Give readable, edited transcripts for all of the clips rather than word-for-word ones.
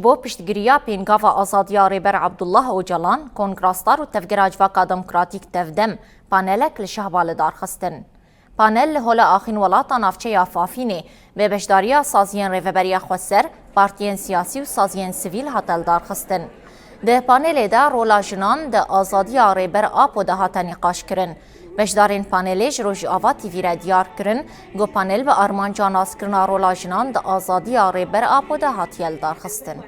بۆ پشتگیریە پێنگاوە ئازادیە ڕێبەر عەبدوڵڵاه ئۆجەڵان کۆنگراسدار و تەڤگەرە civaka دموکراتیک تەڤدەم پانێلێک li şehba li darxistin. Panel li hola axîn welata navçeya Fafînê bê beşdariya saziyên Rêveberiya Xweser, partiyên siyasî û saziyên sivîl hate li darxistin. Di panelê de rola jinan di azadiya rêber Apo de hate nîqaşkirin. Beşdarên panelê ji Rojava TV re diyar kirin, got panel bi armanca naskirina rola jinan di azadiya rêber Apo de hatiye li darxistin.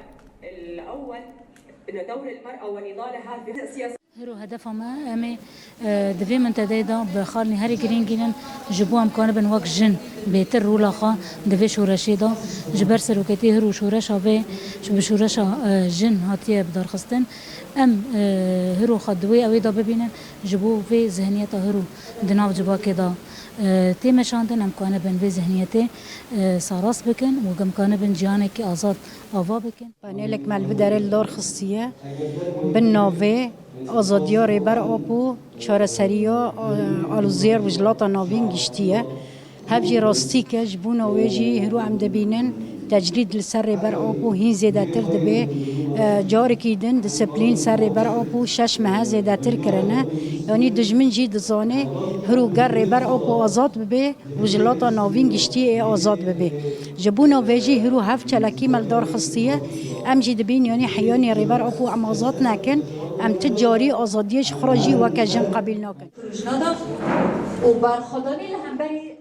هرو هدف ما أمي دفي من تدايدا بخارني هاري جرينجين جبوا أمكان بن وقت جن بيتر رولا خا دفي شورشي دا جبر سروكتي هرو شورشا به بشورشا جن هاتيه بدار خستن أم هرو خدوي أوي دا ببينن جبوا في ذهنية هرو دناو جبا كدا تيم شاندن أمكان بن في ذهنيته ساراس بكن وأمكان بن جانك آزاد آوا بكن. پانیلک مال بدار الدار خصیه بالنوی آزادیا ریبر آبو چهارسریا آلوزیر وجلاتا ناوین گشتیه هفجی راستی که جبون آویجی هرو عم دبینن تجرید لسر ریبر آبو هین زیده تر دبی جاری کیدن دسپلین سر ریبر آبو شش ماه زیده تر کرنه یعنی دجمن جی دزانه هرو گر ریبر آبو آزاد ببی وجلاتا ناوین گشتیه آزاد ببی جبون آویجی هرو هف چلکی ملدار خستیه ام جی دبین یعنی حیانی ریبر آبو ام آزاد نکن ام تجاری آزادیش خراجی و که جن قبیل نکن.